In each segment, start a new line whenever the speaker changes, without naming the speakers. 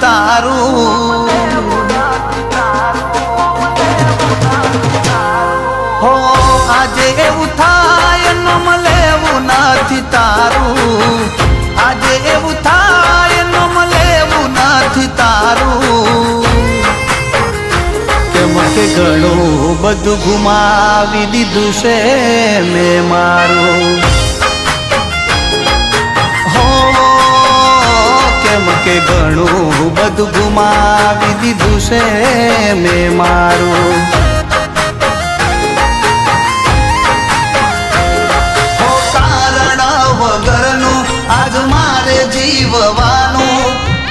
તારું હો આજે એવું થાય નમ લેવું નથી તારું આજે એવું થાય નમ લેવું નથી તારું કેમ કે ઘણું બધું ગુમાવી દીધું છે મેં મારું કે ઘણું બધું ગુમાવી દીધું છે મેં મારું કારણ વગરનું આજ મારે જીવવાનું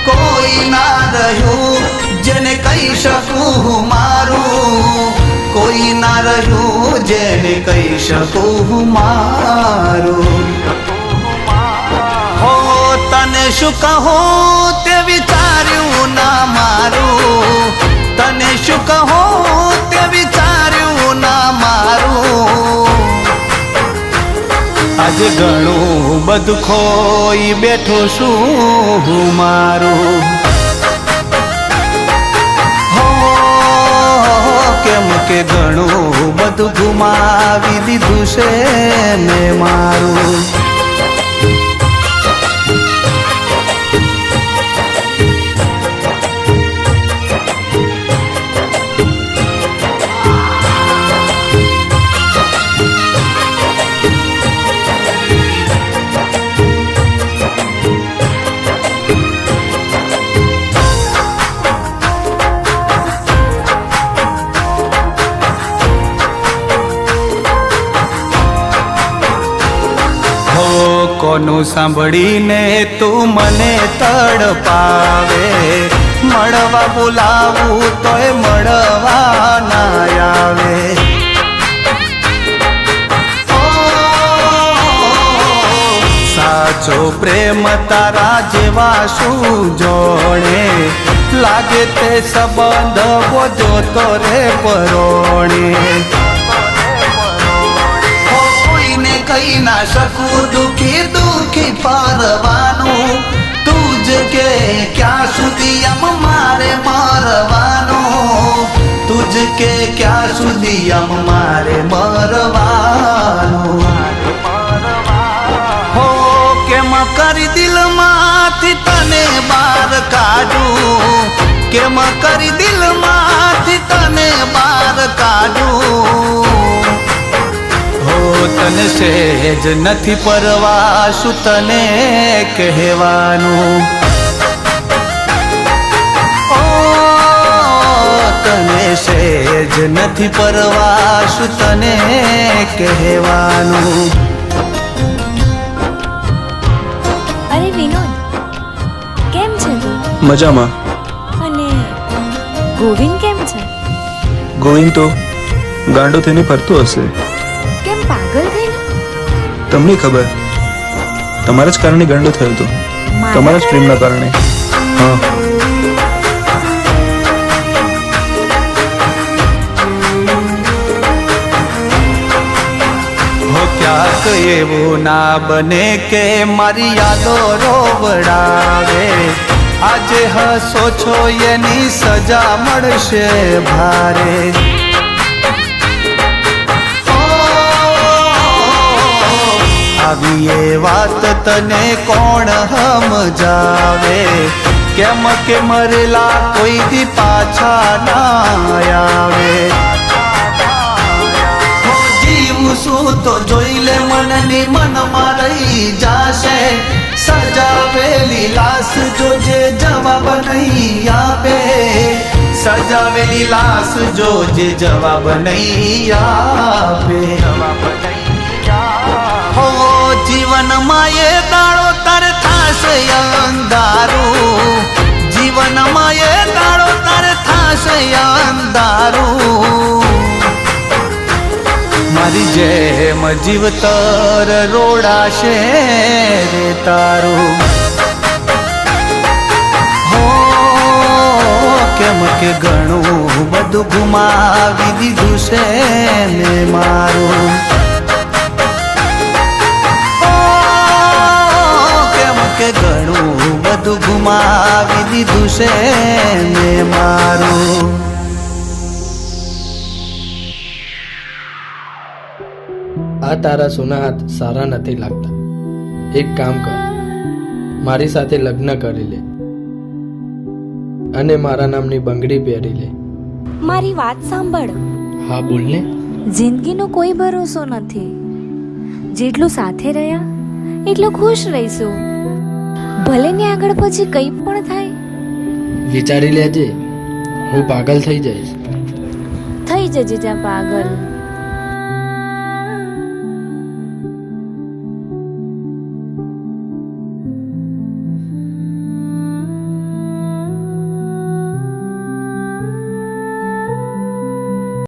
કોઈ ના રહ્યું જેને કહી શકું મારું કોઈ ના રહ્યું જેને કહી શકું મારું તને શું કહું તે વિચાર્યું ના મારું તને શું કહું તે વિચાર્યું ના મારું આજે ઘણું બધું ખોઈ બેઠો છું મારું હો કેમ કે ઘણું બધું ગુમાવી દીધું છે મેં મારું કોનું સાંભળીને તું મને તડપાવે મળવા બોલાવું તોય મળવા ના આવે સાચો પ્રેમ તારા જેવા શું જોડે લાગે તે સંબંધ બોજો તો રે પરોણે કહી ના શકું દુખી દુખી પરવાનું તુજ કે ક્યાં સુધી આમ મારે મરવાનું તુજ કે ક્યાં સુધી આમ મારે મરવાનું હો કેમ કરી દિલમાંથી તને બહાર કાઢું કેમ કરી દિલમાંથી તને બહાર કાઢું તને સહેજ નથી પરવા શું તને કહેવાનું ઓ તને સહેજ નથી પરવા શું તને કહેવાનું
અરે વિનોદ કેમ છે તું
મજામાં
અને ગોવિંદ કેમ છે
ગોવિંદ તો ગાંડો થઈને ફરતો હશે
પાગલ થઈને
તમને ખબર તમારા જ કારણે ગાંડો થયો હતો તમારા જ પ્રેમના કારણે હા
હો ક્યાંક એવું ના બને કે મારી યાદો રોવડાવે આજે હસો છો એની સજા મળશે ભારે આવી એ વાત તને કોણ સમજાવે કેમ કે મરેલા કોઈ દી પાછા ના આવે જીવું શું તો જોઈ લે મનની મનમાં રહી જાશે સજાવેલી લાશ જોજે જવાબ નહીં નહીં આપે સજાવેલી લાશ જો જે જવાબ નહીં આપે હો જીવનમાં એ દાડો તાર થાશે અંધારું જીવનમાં એ દાડો તાર થાશે અંધારું મારી જેમ જીવતર રોડાશે રે તારું હો કેમ કે ઘણું બધું ગુમાવી દીધું છે મેં મારું હો કેમ કે ઘણું બધું ગુમાવી દીધું છે મેં મારું
આ તારા સોના હાથ સારા નથી લાગતા. એક કામ કર, મારી સાથે લગ્ન કરી લે અને મારા નામની બંગડી પહેરી લે.
મારી વાત સાંભળ.
હા બોલ ને.
જિંદગીનો કોઈ ભરોસો નથી. જેટલું સાથે રહ્યા એટલું ખુશ રહીશું. ભલે ને આગળ પછી કંઈ પણ થાય.
વિચારી લેજે, હું પાગલ થઈ જઈશ.
થઈ જજે જ્યાં પાગલ.